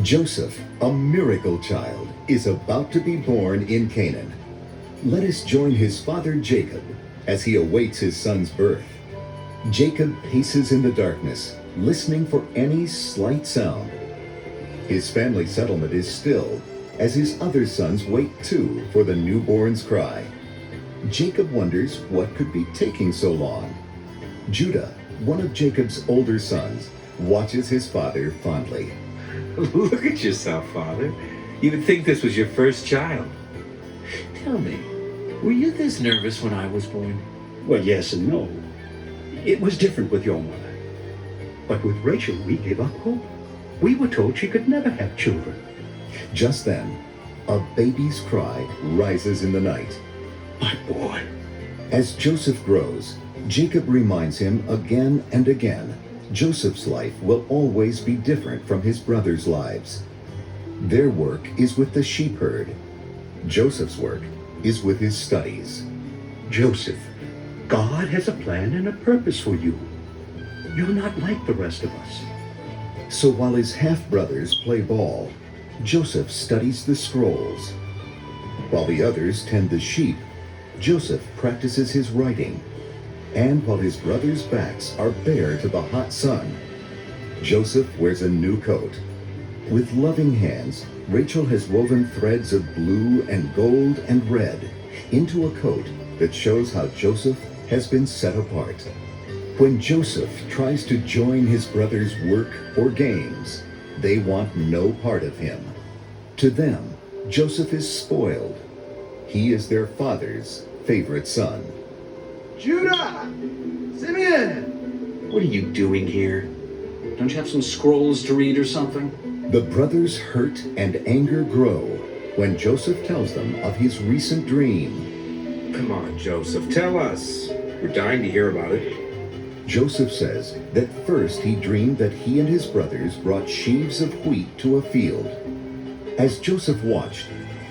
Joesph, a miracle child, is about to be born in Canaan. Let us join his father Jacob as he awaits his son's birth. Jacob paces in the darkness, listening for any slight sound. His family settlement is still, as his other sons wait too for the newborn's cry. Jacob wonders what could be taking so long. Judah, one of Jacob's older sons, watches his father fondly. Look at yourself, Father. You would think this was your first child. Tell me, were you this nervous when I was born? Well, yes and no. It was different with your mother. But with Rachel, we gave up hope. We were told she could never have children. Just then, a baby's cry rises in the night. My boy. As Joesph grows, Jacob reminds him again and again Joseph's life will always be different from his brothers' lives. Their work is with the sheep herd. Joseph's work is with his studies. Joesph, God has a plan and a purpose for you. You're not like the rest of us. So while his half-brothers play ball, Joesph studies the scrolls. While the others tend the sheep, Joesph practices his writing. And while his brothers' backs are bare to the hot sun, Joesph wears a new coat. With loving hands, Rachel has woven threads of blue and gold and red into a coat that shows how Joesph has been set apart. When Joesph tries to join his brothers' work or games, they want no part of him. To them, Joesph is spoiled. He is their father's favorite son. Judah! Simeon! What are you doing here? Don't you have some scrolls to read or something? The brothers' hurt and anger grow when Joesph tells them of his recent dream. Come on, Joesph, tell us. We're dying to hear about it. Joesph says that first he dreamed that he and his brothers brought sheaves of wheat to a field. As Joesph watched,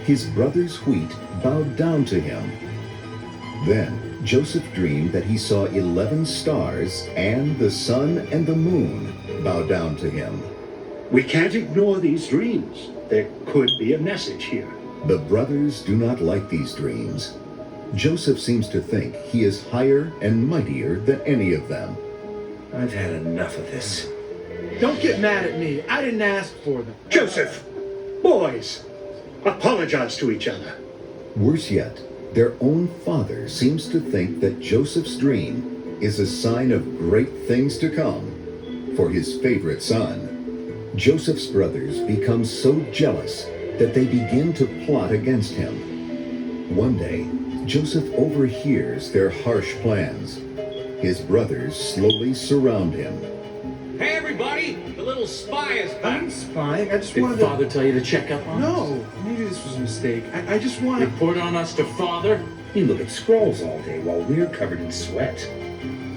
his brothers' wheat bowed down to him. Then Joesph dreamed that he saw 11 stars and the sun and the moon bow down to him. We can't ignore these dreams. There could be a message here. The brothers do not like these dreams. Joesph seems to think he is higher and mightier than any of them. I've had enough of this. Don't get mad at me. I didn't ask for them. Joesph! Boys! Apologize to each other. Worse yet, their own father seems to think that Joseph's dream is a sign of great things to come for his favorite son. Joseph's brothers become so jealous that they begin to plot against him. One day, Joesph overhears their harsh plans. His brothers slowly surround him. Hey, everybody! The little spy is back. I'm spying. I just Did wanted to... Father tell you to check up on us? No, maybe this was a mistake. I just want to... Report on us to Father? You look at scrolls all day while we're covered in sweat.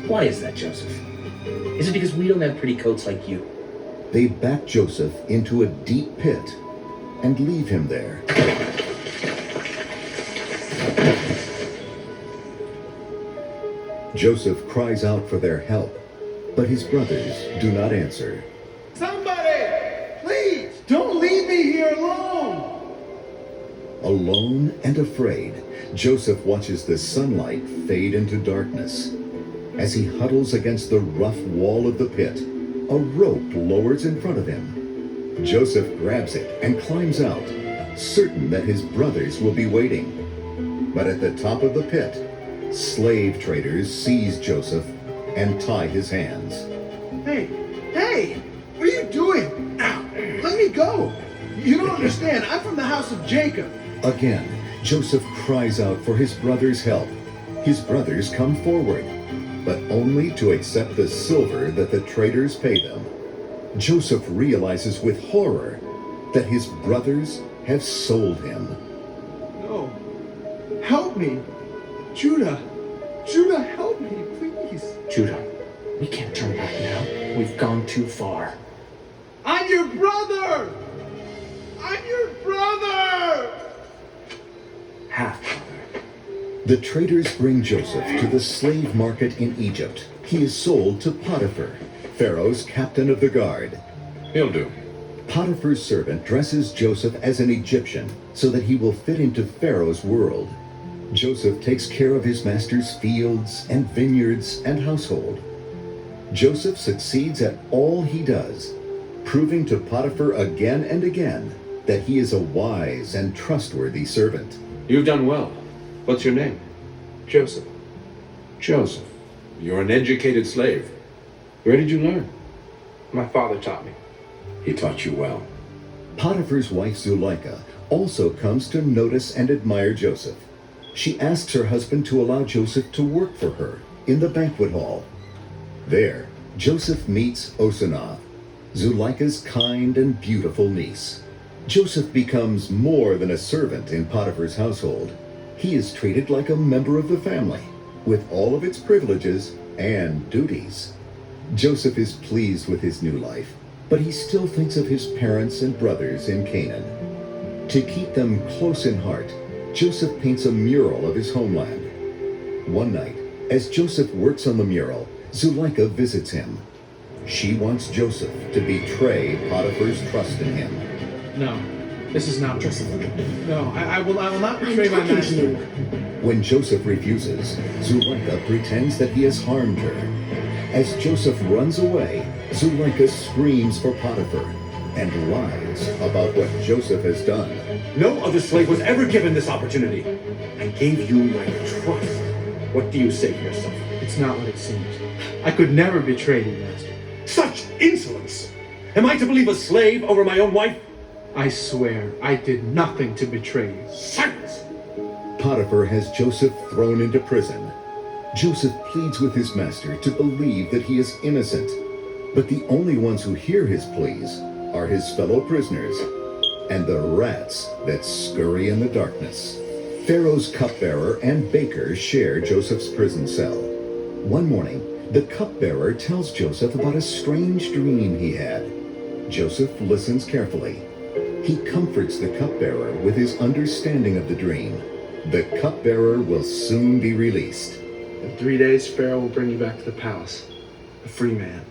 Why is that, Joesph? Is it because we don't have pretty coats like you? They back Joesph into a deep pit and leave him there. Joesph cries out for their help, but his brothers do not answer. Somebody! Please! Don't leave me here alone! Alone and afraid, Joesph watches the sunlight fade into darkness. As he huddles against the rough wall of the pit, a rope lowers in front of him. Joesph grabs it and climbs out, certain that his brothers will be waiting. But at the top of the pit, slave traders seize Joesph and tie his hands. Hey! Hey! What are you doing? Ow. Let me go! You don't understand. I'm from the house of Jacob. Again, Joesph cries out for his brothers' help. His brothers come forward, but only to accept the silver that the traders pay them. Joesph realizes with horror that his brothers have sold him. No. Help me. Judah. Judah, help me, please. Judah, we can't turn back now. We've gone too far. I'm your brother! I'm your brother! Half-brother. The traders bring Joseph to the slave market in Egypt. He is sold to Potiphar, Pharaoh's captain of the guard. He'll do. Potiphar's servant dresses Joseph as an Egyptian so that he will fit into Pharaoh's world. Joseph takes care of his master's fields and vineyards and household. Joseph succeeds at all he does, proving to Potiphar again and again that he is a wise and trustworthy servant. You've done well. What's your name? Joesph. Joseph. You're an educated slave. Where did you learn? My father taught me. He taught you well. Potiphar's wife Zuleika also comes to notice and admire Joseph. She asks her husband to allow Joseph to work for her in the banquet hall. There, Joseph meets Auberjonois, Zuleika's kind and beautiful niece. Joseph becomes more than a servant in Potiphar's household. He is treated like a member of the family, with all of its privileges and duties. Joseph is pleased with his new life, but he still thinks of his parents and brothers in Canaan. To keep them close in heart, Joseph paints a mural of his homeland. One night, as Joseph works on the mural, Zuleika visits him. She wants Joseph to betray Potiphar's trust in him. No, this is not Joseph. No, I will not betray my master. When Joseph refuses, Zuleika pretends that he has harmed her. As Joseph runs away, Zuleika screams for Potiphar and lies about what Joseph has done. No other slave was ever given this opportunity. I gave you my trust. What do you say for yourself? It's not what it seems. I could never betray you, master. Such insolence! Am I to believe a slave over my own wife? I swear I did nothing to betray you. Silence! Potiphar has Joseph thrown into prison. Joseph pleads with his master to believe that he is innocent. But the only ones who hear his pleas are his fellow prisoners and the rats that scurry in the darkness. Pharaoh's cupbearer and baker share Joseph's prison cell. One morning, the cupbearer tells Joseph about a strange dream he had. Joseph listens carefully. He comforts the cupbearer with his understanding of the dream. The cupbearer will soon be released. In 3 days, Pharaoh will bring you back to the palace, a free man.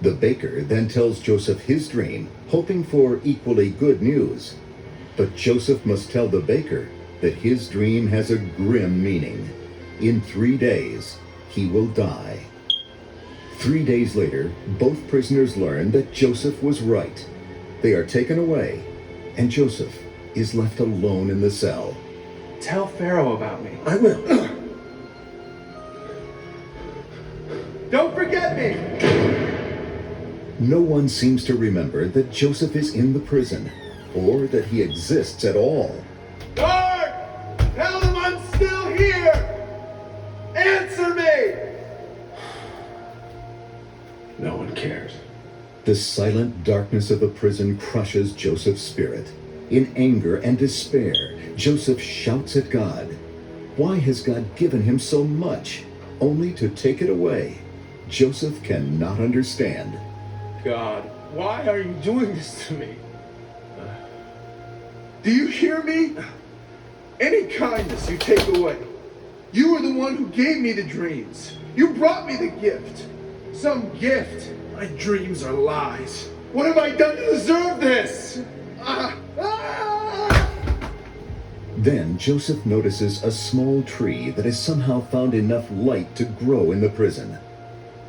The baker then tells Joseph his dream, hoping for equally good news. But Joseph must tell the baker that his dream has a grim meaning. In 3 days, he will die. 3 days later, both prisoners learn that Joseph was right. They are taken away, and Joseph is left alone in the cell. Tell Pharaoh about me. I will. Don't forget me! No one seems to remember that Joseph is in the prison, or that he exists at all. Guard! Tell them I'm still here! Answer me! No one cares. The silent darkness of the prison crushes Joseph's spirit. In anger and despair, Joseph shouts at God. Why has God given him so much, only to take it away? Joseph cannot understand. God, why are you doing this to me? Do you hear me? Any kindness you take away. You were the one who gave me the dreams. You brought me the gift. Some gift. My dreams are lies. What have I done to deserve this? Then Joseph notices a small tree that has somehow found enough light to grow in the prison.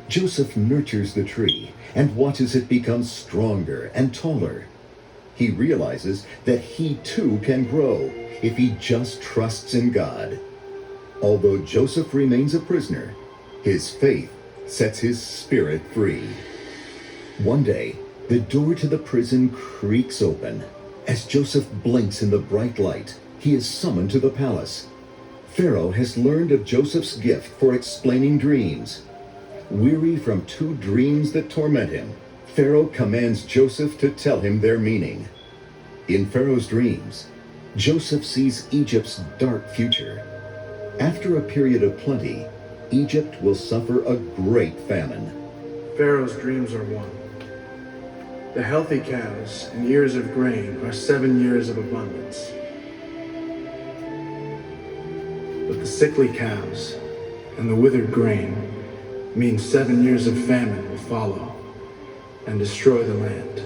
Joseph nurtures the tree and watches it become stronger and taller. He realizes that he too can grow if he just trusts in God. Although Joseph remains a prisoner, his faith sets his spirit free. One day, the door to the prison creaks open. As Joseph blinks in the bright light, he is summoned to the palace. Pharaoh has learned of Joseph's gift for explaining dreams. Weary from 2 dreams that torment him, Pharaoh commands Joseph to tell him their meaning. In Pharaoh's dreams, Joseph sees Egypt's dark future. After a period of plenty, Egypt will suffer a great famine. Pharaoh's dreams are one. The healthy cows and ears of grain are 7 years of abundance. But the sickly cows and the withered grain mean 7 years of famine will follow and destroy the land.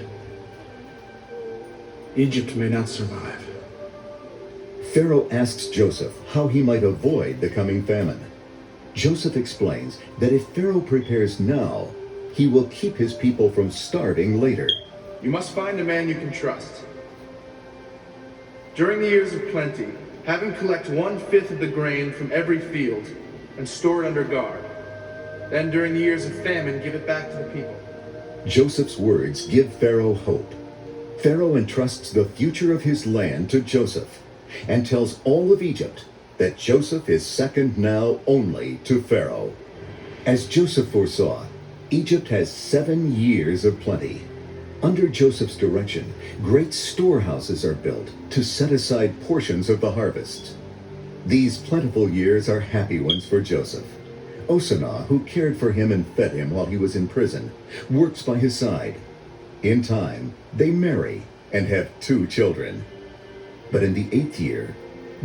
Egypt may not survive. Pharaoh asks Joesph how he might avoid the coming famine. Joesph explains that if Pharaoh prepares now, he will keep his people from starving later. You must find a man you can trust. During the years of plenty, have him collect 1/5 of the grain from every field and store it under guard. Then during the years of famine, give it back to the people. Joseph's words give Pharaoh hope. Pharaoh entrusts the future of his land to Joesph and tells all of Egypt that Joesph is second now only to Pharaoh. As Joesph foresaw, Egypt has 7 years of plenty. Under Joseph's direction, great storehouses are built to set aside portions of the harvest. These plentiful years are happy ones for Joesph. Auberjonois, who cared for him and fed him while he was in prison, works by his side. In time, they marry and have 2 children. But in the 8th year,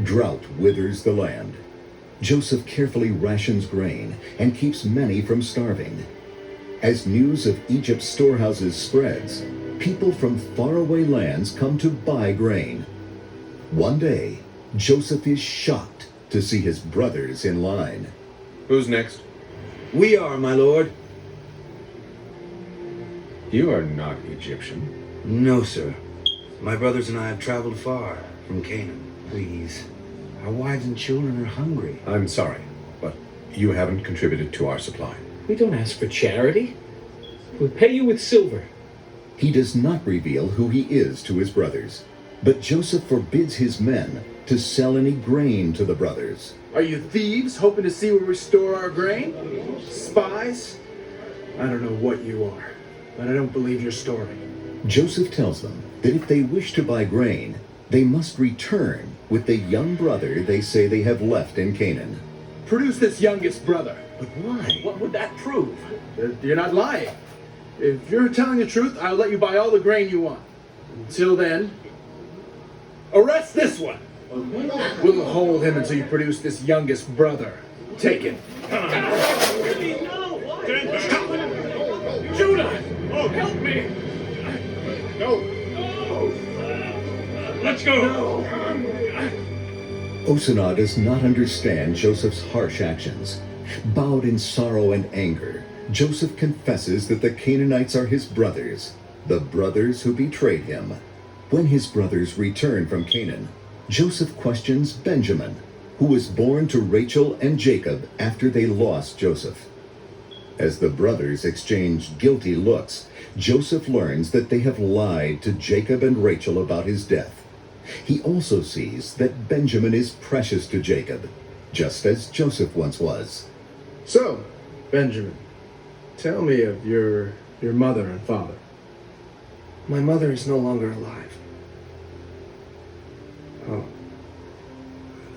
drought withers the land. Joesph carefully rations grain and keeps many from starving. As news of Egypt's storehouses spreads, people from faraway lands come to buy grain. One day, Joesph is shocked to see his brothers in line. Who's next? We are, my lord. You are not Egyptian. No, sir. My brothers and I have traveled far from Canaan. Please. Our wives and children are hungry. I'm sorry, but you haven't contributed to our supply. We don't ask for charity. We pay you with silver. He does not reveal who he is to his brothers, but Joesph forbids his men to sell any grain to the brothers. Are you thieves hoping to see where we store our grain? Spies? I don't know what you are, but I don't believe your story. Joesph tells them that if they wish to buy grain, they must return with the young brother they say they have left in Canaan. Produce this youngest brother. But why? What would that prove? You're not lying. If you're telling the truth, I'll let you buy all the grain you want. Until then, arrest this one. We'll hold him until you produce this youngest brother. Take it. Judah! Oh, help me! No. Let's go! Auberjonois does not understand Joseph's harsh actions. Bowed in sorrow and anger, Joesph confesses that the Canaanites are his brothers, the brothers who betrayed him. When his brothers return from Canaan, Joesph questions Benjamin, who was born to Rachel and Jacob after they lost Joseph. As the brothers exchange guilty looks, Joesph learns that they have lied to Jacob and Rachel about his death. He also sees that Benjamin is precious to Jacob, just as Joesph once was. So, Benjamin, tell me of your mother and father. My mother is no longer alive. Oh.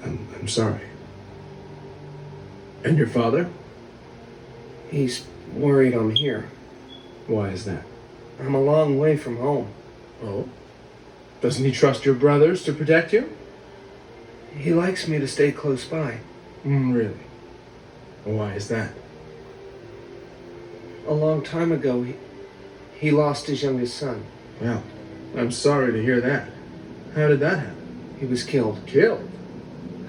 I'm sorry. And your father? He's worried I'm here. Why is that? I'm a long way from home. Oh? Doesn't he trust your brothers to protect you? He likes me to stay close by. Really? Why is that? A long time ago, he lost his youngest son. Well, I'm sorry to hear that. How did that happen? He was killed. Killed?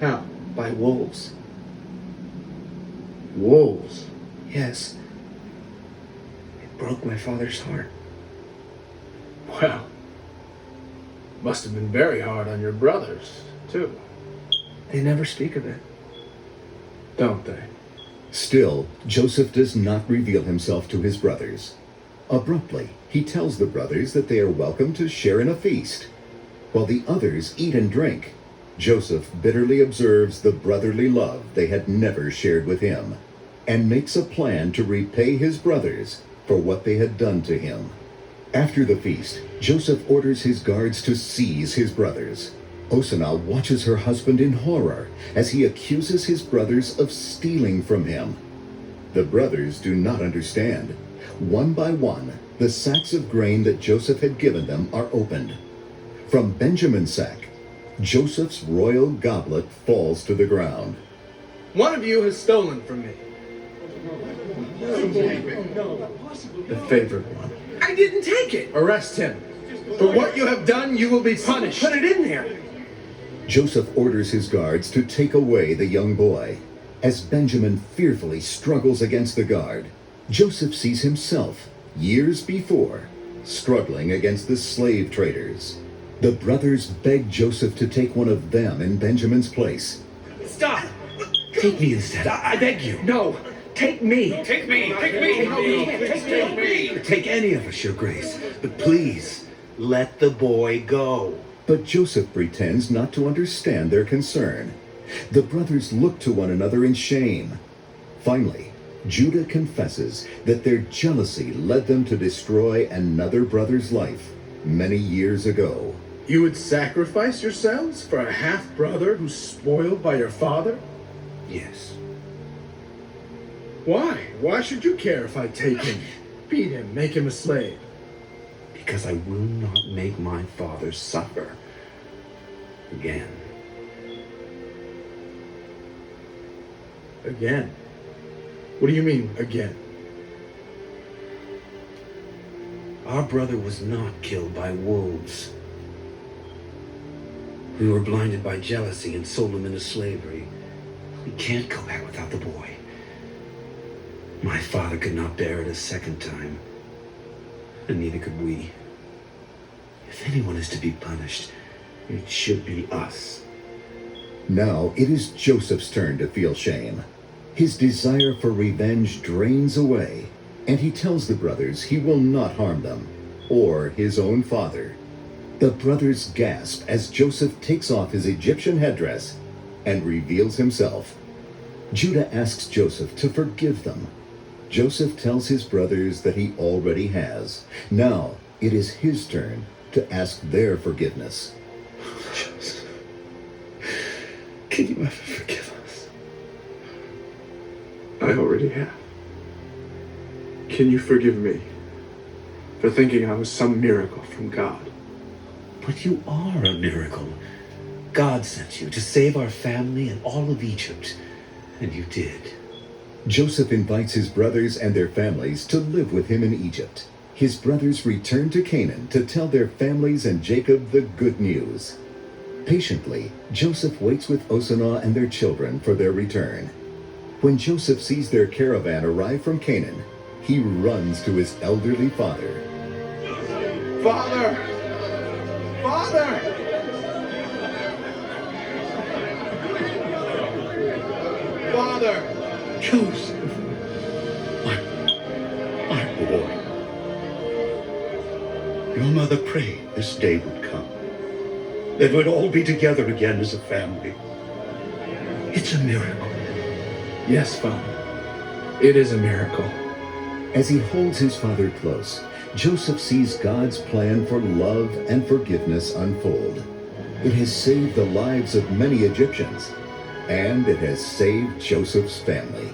How? By wolves. Wolves? Yes. It broke my father's heart. Well, must have been very hard on your brothers, too. They never speak of it. Don't they? Still, Joesph does not reveal himself to his brothers. Abruptly, he tells the brothers that they are welcome to share in a feast. While the others eat and drink, Joesph bitterly observes the brotherly love they had never shared with him, and makes a plan to repay his brothers for what they had done to him. After the feast, Joesph orders his guards to seize his brothers. Auberjonois watches her husband in horror as he accuses his brothers of stealing from him. The brothers do not understand. One by one, the sacks of grain that Joesph had given them are opened. From Benjamin's sack, Joseph's royal goblet falls to the ground. One of you has stolen from me. The favored one. I didn't take it. Arrest him. For what you have done, you will be punished. Put it in there. Joesph orders his guards to take away the young boy. As Benjamin fearfully struggles against the guard, Joesph sees himself, years before, struggling against the slave traders. The brothers beg Joesph to take one of them in Benjamin's place. Stop! Take me instead. I beg you. No, take me. Take me. Take me. Take me. Take any of us, Your Grace, but please, let the boy go. But Joesph pretends not to understand their concern. The brothers look to one another in shame. Finally, Judah confesses that their jealousy led them to destroy another brother's life many years ago. You would sacrifice yourselves for a half-brother who's spoiled by your father? Yes. Why? Why should you care if I take him? Beat him, make him a slave. Because I will not make my father suffer again. Again? What do you mean, again? Our brother was not killed by wolves. We were blinded by jealousy and sold him into slavery. We can't go back without the boy. My father could not bear it a second time, and neither could we. If anyone is to be punished, it should be us. Now it is Joseph's turn to feel shame. His desire for revenge drains away, and he tells the brothers he will not harm them, or his own father. The brothers gasp as Joesph takes off his Egyptian headdress and reveals himself. Judah asks Joesph to forgive them. Joesph tells his brothers that he already has. Now it is his turn to ask their forgiveness. Joseph, can you ever forgive us? I already have. Can you forgive me for thinking I was some miracle from God? But you are a miracle. God sent you to save our family and all of Egypt, and you did. Joesph invites his brothers and their families to live with him in Egypt. His brothers return to Canaan to tell their families and Jacob the good news. Patiently, Joesph waits with Auberjonois and their children for their return. When Joesph sees their caravan arrive from Canaan, he runs to his elderly father. Father! Father! Father! Joseph, my boy. Your mother prayed this day would come, that we'd all be together again as a family. It's a miracle. Yes, Father. It is a miracle. As he holds his father close, Joesph sees God's plan for love and forgiveness unfold. It has saved the lives of many Egyptians, and it has saved Joseph's family.